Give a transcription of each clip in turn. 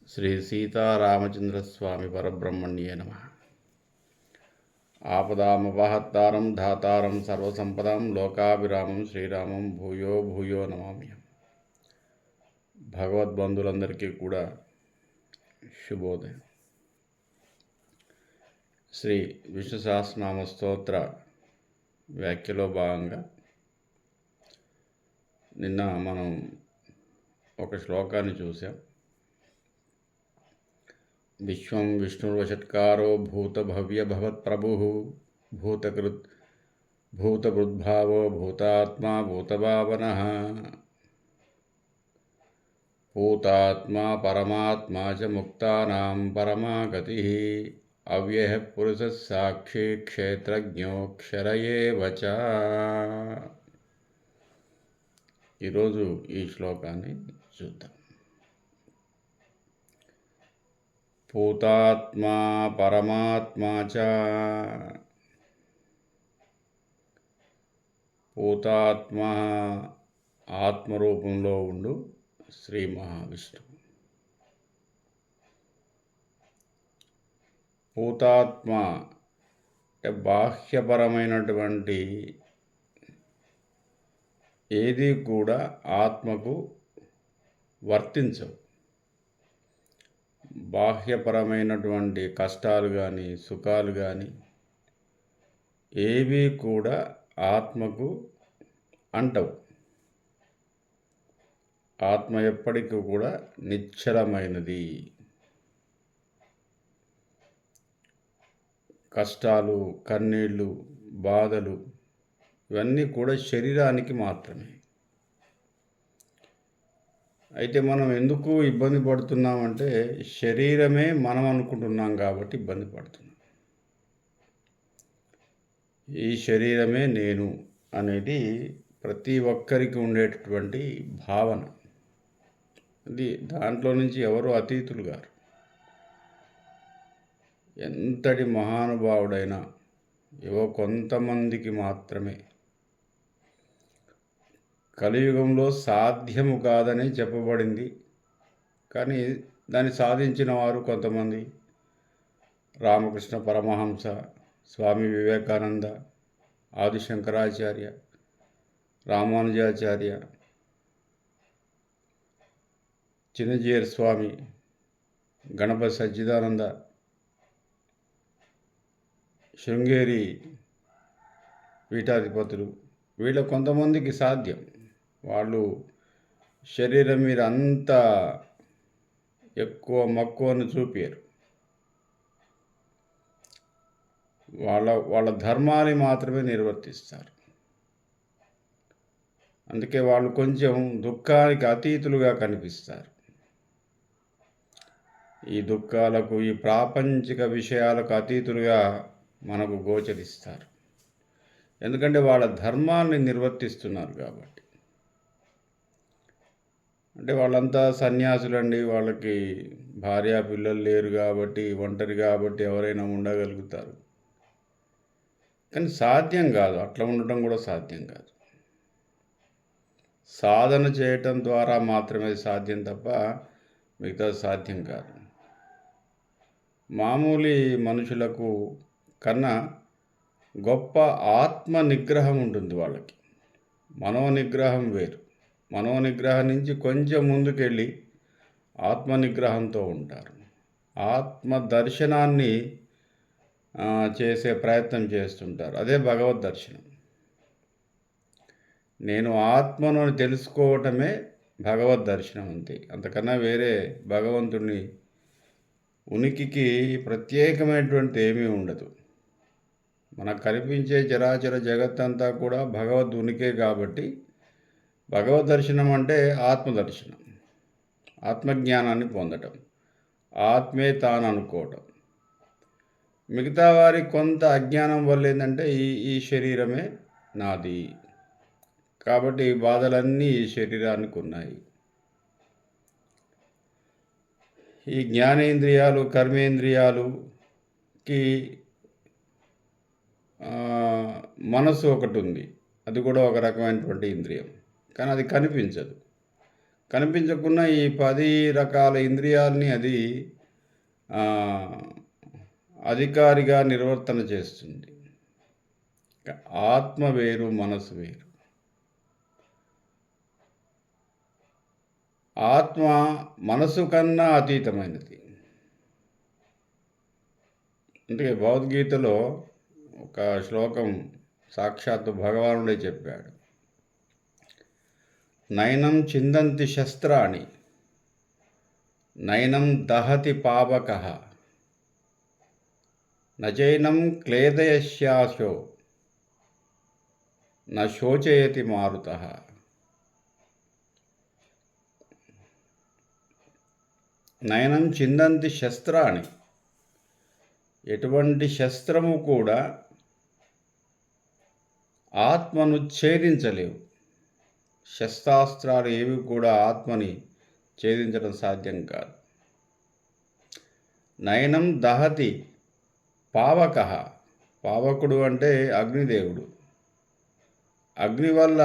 శ్రీ సీతారామచంద్రస్వామి పరబ్రహ్మణ్యే నమ. ఆపదామపహత్తారం ధాతారం సర్వసంపదాం లోకాభిరామం శ్రీరామం భూయో భూయో నమామ్యహం. భగవద్బంధులందరికీ కూడా శుభోదయం. శ్రీ విష్ణు సహస్రనామ స్తోత్ర వ్యాఖ్యలో భాగంగా నిన్న మనం ఒక శ్లోకాన్ని చూసాం. విశ్వం విష్ణుర్వషట్కారో భూతభవ్య భవత్ప్రభు భూతభృద్భావో భూతాత్మా భూతభావనః భూతాత్మా పరమాత్మా చ ముక్తానాం పరమా గతిః అవ్యయః పురుషः సాక్షి క్షేత్రజ్ఞోక్షర ఏవ చ. ఈరోజు ఈ శ్లోకాన్ని చూద్దాం. భూతాత్మా పరమాత్మా చ. భూతాత్మ ఆత్మరూపంలో ఉండు శ్రీ మహావిష్ణువు. భూతాత్మ అంటే బాహ్యపరమైనటువంటి ఏది కూడా ఆత్మకు వర్తించవు. బాహ్యపరమైనటువంటి కష్టాలు కానీ సుఖాలు కానీ ఏవి కూడా ఆత్మకు అంటవు. ఆత్మ ఎప్పటికీ కూడా నిశ్చలమైనది. కష్టాలు, కన్నీళ్ళు, బాధలు ఇవన్నీ కూడా శరీరానికి మాత్రమే. అయితే మనం ఎందుకు ఇబ్బంది పడుతున్నామంటే శరీరమే మనం అనుకుంటున్నాం కాబట్టి ఇబ్బంది పడుతున్నాం. ఈ శరీరమే నేను అనేది ప్రతి ఒక్కరికి ఉండేటటువంటి భావన. అది దాంట్లో నుంచి ఎవరు అతీతులు గారు. ఎంతటి మహానుభావుడైనా ఏవో కొంతమందికి మాత్రమే కలియుగంలో సాధ్యము కాదని చెప్పబడింది. కానీ దాన్ని సాధించిన వారు కొంతమంది. రామకృష్ణ పరమహంస, స్వామి వివేకానంద, ఆదిశంకరాచార్య, రామానుజాచార్య, చిన్నజీయర్ స్వామి, గణపతి సచ్చిదానంద, శృంగేరి పీఠాధిపతులు, వీళ్ళ కొంతమందికి సాధ్యం. వాళ్ళు శరీరం మీద అంత ఎక్కువ మక్కువను చూపారు. వాళ్ళ ధర్మాన్ని మాత్రమే నిర్వర్తిస్తారు. అందుకే వాళ్ళు కొంచెం దుఃఖానికి అతీతులుగా కనిపిస్తారు. ఈ దుఃఖాలకు, ఈ ప్రాపంచిక విషయాలకు అతీతులుగా మనకు గోచరిస్తారు. ఎందుకంటే వాళ్ళ ధర్మాన్ని నిర్వర్తిస్తున్నారు కాబట్టి. అంటే వాళ్ళంతా సన్యాసులండి, వాళ్ళకి భార్య పిల్లలు లేరు కాబట్టి, ఒంటరి కాబట్టి ఎవరైనా ఉండగలుగుతారు. కానీ సాధ్యం కాదు, అట్లా ఉండటం కూడా సాధ్యం కాదు. సాధన చేయటం ద్వారా మాత్రమే సాధ్యం తప్ప మిగతా సాధ్యం కాదు. మామూలు మనుషులకు కన్నా గొప్ప ఆత్మ నిగ్రహం ఉంటుంది వాళ్ళకి. మనోనిగ్రహం వేరు. మనోనిగ్రహం నుంచి కొంచెం ముందుకెళ్ళి ఆత్మనిగ్రహంతో ఉంటారు. ఆత్మ దర్శనాన్ని చేసే ప్రయత్నం చేస్తుంటారు. అదే భగవద్ దర్శనం. నేను ఆత్మను తెలుసుకోవటమే భగవద్ దర్శనం అంతే. అంతకన్నా వేరే భగవంతుని ఉనికికి ప్రత్యేకమైనటువంటి ఏమీ ఉండదు. మనకు కనిపించే చరాచర జగత్తంతా కూడా భగవద్ ఉనికే కాబట్టి భగవద్ దర్శనం అంటే ఆత్మదర్శనం, ఆత్మజ్ఞానాన్ని పొందటం, ఆత్మే తాను అనుకోవటం. మిగతా వారి కొంత అజ్ఞానం వల్ల ఏంటంటే ఈ శరీరమే నాది కాబట్టి ఈ బాధలన్నీ ఈ శరీరానికి ఉన్నాయి. ఈ జ్ఞానేంద్రియాలు, కర్మేంద్రియాలుకి మనసు ఒకటి ఉంది. అది కూడా ఒక రకమైనటువంటి ఇంద్రియం. కానీ అది కనిపించదు. కనిపించకున్న ఈ 10 రకాల ఇంద్రియాలని అది అధికారిగా నిర్వర్తన చేస్తుంది. ఆత్మ వేరు, మనసు వేరు. ఆత్మ మనసు కన్నా అతీతమైనది. అందుకే భగవద్గీతలో ఒక శ్లోకం సాక్షాత్తు భగవానుడే చెప్పాడు. నైనం చిందంతి శస్త్రాణి నైనం దహతి పావకః నచైనం క్లేదయస్యాశో న శోచయతి మారుతః. నయనం చిందంతి శస్త్రాన్ని, ఎటువంటి శస్త్రము కూడా ఆత్మను ఛేదించలేవు. శస్త్రాస్త్రాలు ఏవి కూడా ఆత్మని ఛేదించడం సాధ్యం కాదు. నయనం దహతి పావకః, పావకుడు అంటే అగ్నిదేవుడు. అగ్ని వల్ల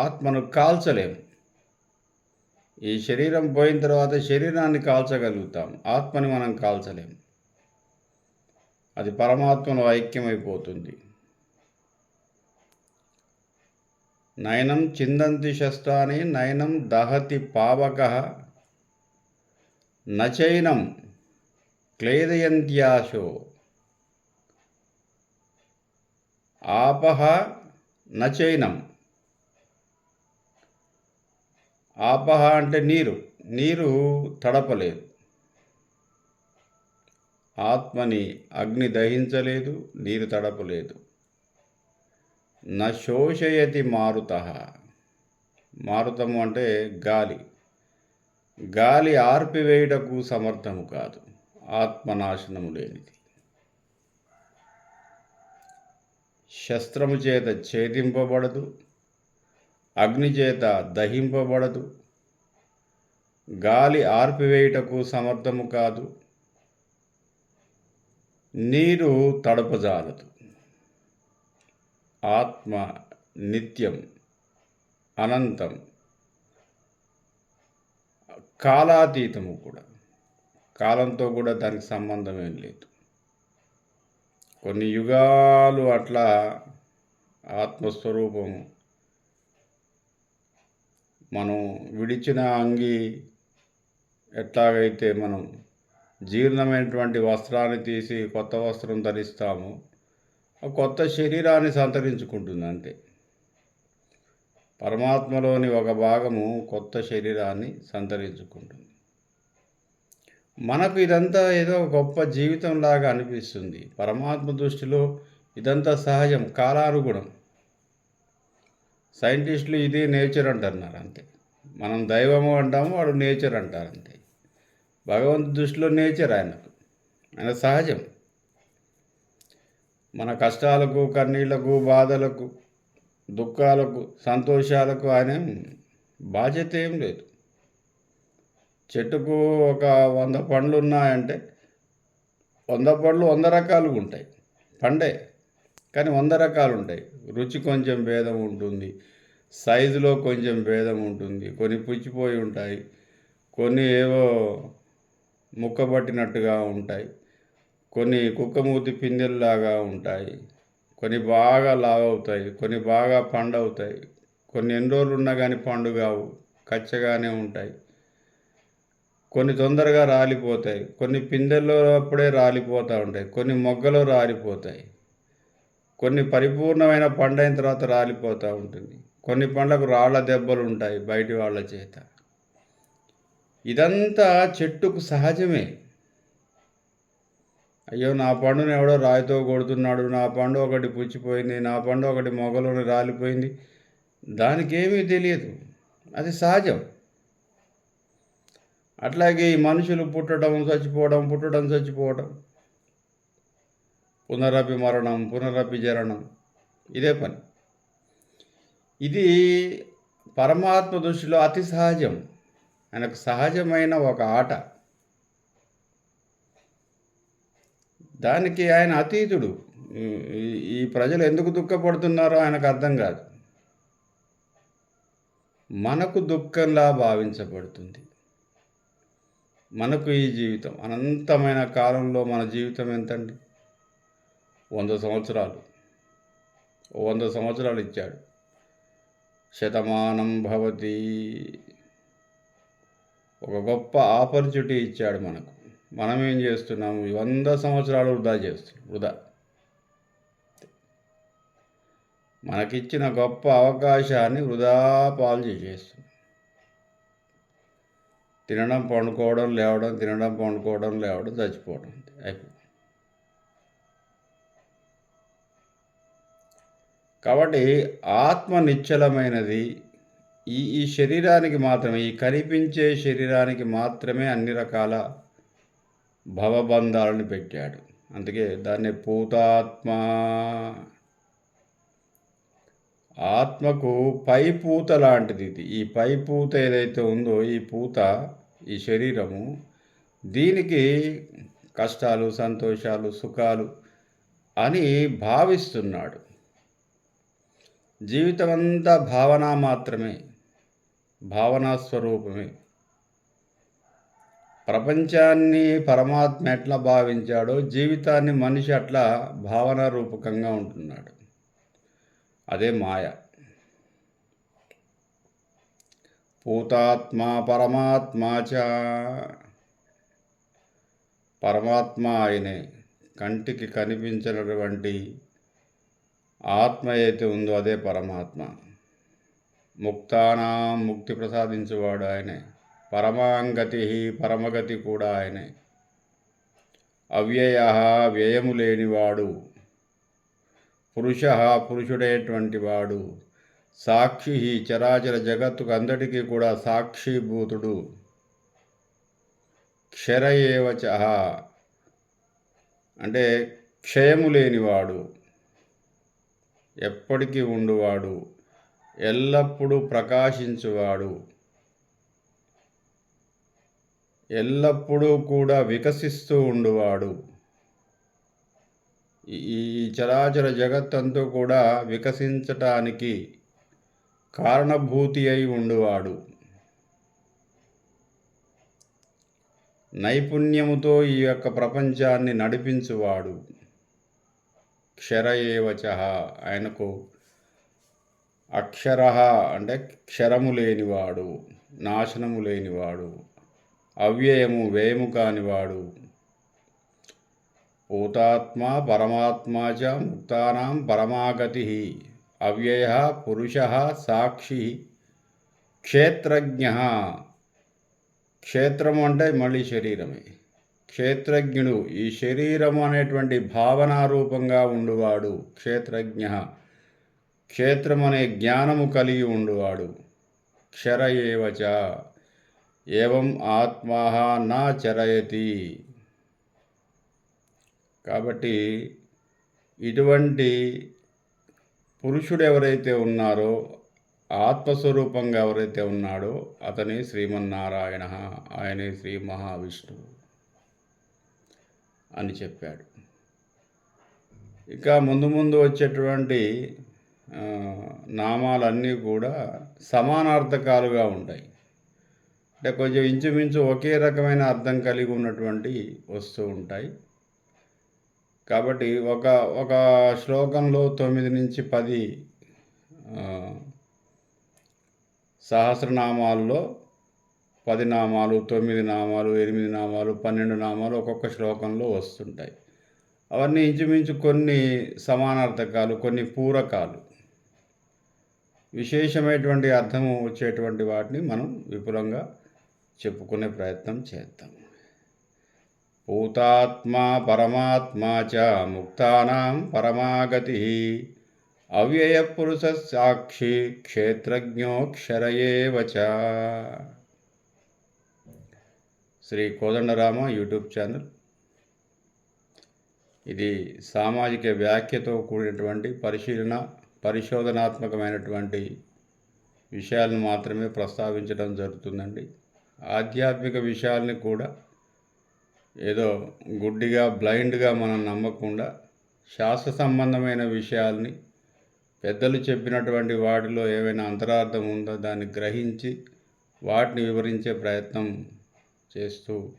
ఆత్మను కాల్చలేము. ఈ శరీరం పోయిన తర్వాత శరీరాన్ని కాల్చగలుగుతాం, ఆత్మని మనం కాల్చలేము. అది పరమాత్మలో ఐక్యమైపోతుంది. నయనం చిందంతి శస్త్రాన్ని నయనం దహతి పావకః నచైనం క్లేదయంత్యాశో ఆపహ నచైనం. ఆపహ అంటే నీరు తడపలేదు. ఆత్మని అగ్ని దహించలేదు, నీరు తడపలేదు. న శోషయతి మారుతః, మారుతము అంటే గాలి ఆర్పివేయుటకు సమర్థము కాదు, ఆత్మనాశనము లేనిది. శస్త్రము చేత ఛేదింపబడదు, అగ్ని చేత దహింపబడదు, గాలి ఆర్పివేయుటకు సమర్థము కాదు, నీరు తడపజాలదు. ఆత్మ నిత్యం, అనంతం, కాలాతీతము కూడా. కాలంతో కూడా దానికి సంబంధం ఏం లేదు. కొన్ని యుగాలు అట్లా ఆత్మస్వరూపము మనం విడిచిన అంగి ఎట్లాగైతే మనం జీర్ణమైనటువంటి వస్త్రాన్ని తీసి కొత్త వస్త్రం ధరిస్తాము, కొత్త శరీరాన్ని సంతరించుకుంటుంది అంతే. పరమాత్మలోని ఒక భాగము కొత్త శరీరాన్ని సంతరించుకుంటుంది. మనకు ఇదంతా ఏదో గొప్ప జీవితంలాగా అనిపిస్తుంది. పరమాత్మ దృష్టిలో ఇదంతా సహజం, కాలానుగుణం. సైంటిస్టులు ఇదే నేచర్ అంటున్నారు అంతే. మనం దైవము అంటాము, వాడు నేచర్ అంటారు అంతే. భగవంతుడి దృష్టిలో నేచర్ ఆయన సహజం. మన కష్టాలకు, కన్నీళ్లకు, బాధలకు, దుఃఖాలకు, సంతోషాలకు ఆయన బాధ్యత ఏం లేదు. చెట్టుకు ఒక 100 పండ్లు ఉన్నాయంటే 100 పండ్లు 100 రకాలుగా ఉంటాయి. పండే కానీ 100 రకాలు ఉంటాయి. రుచి కొంచెం భేదం ఉంటుంది, సైజులో కొంచెం భేదం ఉంటుంది. కొన్ని పుచ్చిపోయి ఉంటాయి, కొన్ని ఏవో ముక్కబట్టినట్టుగా ఉంటాయి, కొన్ని కుక్కమూతి పిందెల్లాగా ఉంటాయి, కొన్ని బాగా లావవుతాయి, కొన్ని బాగా పండవుతాయి, కొన్ని ఎన్ని రోజులు ఉన్నా కానీ పండు కావు, కచ్చగానే ఉంటాయి. కొన్ని తొందరగా రాలిపోతాయి, కొన్ని పిందెల్లో అప్పుడే రాలిపోతూ ఉంటాయి, కొన్ని మొగ్గలో రాలిపోతాయి, కొన్ని పరిపూర్ణమైన పండైన తర్వాత రాలిపోతూ ఉంటుంది. కొన్ని పండ్లకు రాళ్ల దెబ్బలు ఉంటాయి బయటి వాళ్ళ చేత. ఇదంతా చెట్టుకు సహజమే. అయ్యో నా పండుని ఎవడో రాయితో కొడుతున్నాడు, నా పండు ఒకటి పుచ్చిపోయింది, నా పండు ఒకటి మొగలోని రాలిపోయింది, దానికి ఏమీ తెలియదు, అది సహజం. అట్లాగే ఈ మనుషులు పుట్టడం చచ్చిపోవడం, పుట్టడం చచ్చిపోవడం, పునరపి మరణం, పునరపి జరణం, ఇదే పని. ఇది పరమాత్మ దృష్టిలో అతి సహజం. ఆయనకు సహజమైన ఒక ఆట. దానికి ఆయన అతీతుడు. ఈ ప్రజలు ఎందుకు దుఃఖపడుతున్నారో ఆయనకు అర్థం కాదు. మనకు దుఃఖంలా భావించబడుతుంది. మనకు ఈ జీవితం అనంతమైన కాలంలో మన జీవితం ఎంతండి? 100 సంవత్సరాలు. 100 సంవత్సరాలు ఇచ్చాడు. శతమానం భవతి, ఒక గొప్ప ఆపర్చునిటీ ఇచ్చాడు మనకు. మనం ఏం చేస్తున్నాము? 100 సంవత్సరాలు వృధా చేస్తున్నాం. వృధా. మనకిచ్చిన గొప్ప అవకాశాన్ని వృధా పాలు చేసేస్తున్నాం. తినడం, పండుకోవడం, లేవడం, తినడం, పండుకోవడం, లేవడం, చచ్చిపోవడం అయిపోయింది. కాబట్టి ఆత్మ నిశ్చలమైనది. ఈ శరీరానికి మాత్రమే, ఈ కనిపించే శరీరానికి మాత్రమే అన్ని రకాల భవబంధాలను పెట్టాడు. అందుకే దాన్ని పూతాత్మ. ఆత్మకు పై పూత లాంటిది ఇది. ఈ పై పూత ఏదైతే ఉందో, ఈ పూత, ఈ శరీరము, దీనికి కష్టాలు, సంతోషాలు, సుఖాలు అని భావిస్తున్నాడు. జీవితం అంతా భావన మాత్రమే, భావనా స్వరూపమే. ప్రపంచాన్ని పరమాత్మ ఎట్లా భావించాడో జీవితాన్ని మనిషి అట్లా భావనా రూపకంగా ఉంటున్నాడు. అదే మాయ. పూతాత్మ పరమాత్మ చ. పరమాత్మ ఆయనే. కంటికి కనిపించినటువంటి ఆత్మ అయితే ఉందో అదే పరమాత్మ. ముక్తానాం, ముక్తి ప్రసాదించేవాడు ఆయనే. పరమాంగతి, పరమగతి కూడా ఆయనే. అవ్యయ, వ్యయము లేనివాడు. పురుష, పురుషుడైనటువంటి వాడు. సాక్షి, చరాచర జగత్తుకు అందరికీ కూడా సాక్షిభూతుడు. క్షర ఏవచ, అంటే క్షయము లేనివాడు, ఎప్పటికీ ఉండువాడు, ఎల్లప్పుడూ ప్రకాశించువాడు, ఎల్లప్పుడూ కూడా వికసిస్తూ ఉండువాడు. ఈ చరాచర జగత్తంతా కూడా వికసించటానికి కారణభూతి అయి ఉండువాడు. నైపుణ్యముతో ఈ యొక్క ప్రపంచాన్ని నడిపించువాడు. క్షర ఏవచ, ఆయనకు అక్షర అంటే క్షరము లేనివాడు, నాశనము లేనివాడు, అవ్యయము, వ్యయము కానివాడు. పూతాత్మ పరమాత్మ చ ముక్తానాం పరమాగతి. అవ్యయ, పురుష, సాక్షి, క్షేత్రజ్ఞ. క్షేత్రము అంటే మళ్ళీ శరీరమే. క్షేత్రజ్ఞుడు, ఈ శరీరము అనేటువంటి భావనారూపంగా ఉండువాడు క్షేత్రజ్ఞ. క్షేత్రం అనే జ్ఞానము కలిగి ఉండువాడు. క్షర ఏవచ, ఏవం ఆత్మా నా చరయతి. కాబట్టి ఇటువంటి పురుషుడు ఎవరైతే ఉన్నారో, ఆత్మస్వరూపంగా ఎవరైతే ఉన్నాడో అతని శ్రీమన్నారాయణ, ఆయనే శ్రీ మహావిష్ణువు అని చెప్పాడు. ఇక ముందు ముందు వచ్చేటువంటి నామాలన్నీ కూడా సమానార్థకాలుగా ఉంటాయి. అంటే కొంచెం ఇంచుమించు ఒకే రకమైన అర్థం కలిగి ఉన్నటువంటి వస్తూ ఉంటాయి. కాబట్టి ఒక శ్లోకంలో 9 నుంచి 10 సహస్రనామాల్లో 10 నామాలు, 9 నామాలు, 8 నామాలు, 12 నామాలు ఒక్కొక్క శ్లోకంలో వస్తుంటాయి. అవన్నీ ఇంచుమించు కొన్ని సమానార్థకాలు, కొన్ని పూరకాలు, విశేషమైనటువంటి అర్థము వచ్చేటువంటి వాటిని మనం విపులంగా చెప్పుకునే ప్రయత్నం చేద్దాం. పూతాత్మ పరమాత్మ చ ముక్తానాం పరమాగతి. అవ్యయ పురుష సాక్షి క్షేత్రజ్ఞో క్షర ఏవ చ. Shri Kodandarama YouTube channel. ఇది సామాజిక వ్యాఖ్యతో కూడినటువంటి పరిశోధనాత్మకమైనటువంటి విషయాలను మాత్రమే ప్రస్తావించడం జరుగుతుందండి. ఆధ్యాత్మిక విషయాల్ని కూడా ఏదో గుడ్డిగా, బ్లైండ్గా మనం నమ్మకుండా శాస్త్ర సంబంధమైన విషయాల్ని పెద్దలు చెప్పినటువంటి వాటిలో ఏమైనా అంతరార్థం ఉందో దాన్ని గ్రహించి వాటిని వివరించే ప్రయత్నం చేస్తూ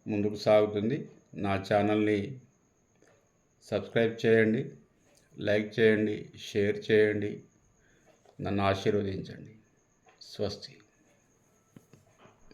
ముందుకు సాగుతుంది. నా ఛానల్ని సబ్స్క్రైబ్ చేయండి, లైక్ చేయండి, షేర్ చేయండి, నన్ను ఆశీర్వదించండి. స్వస్తి.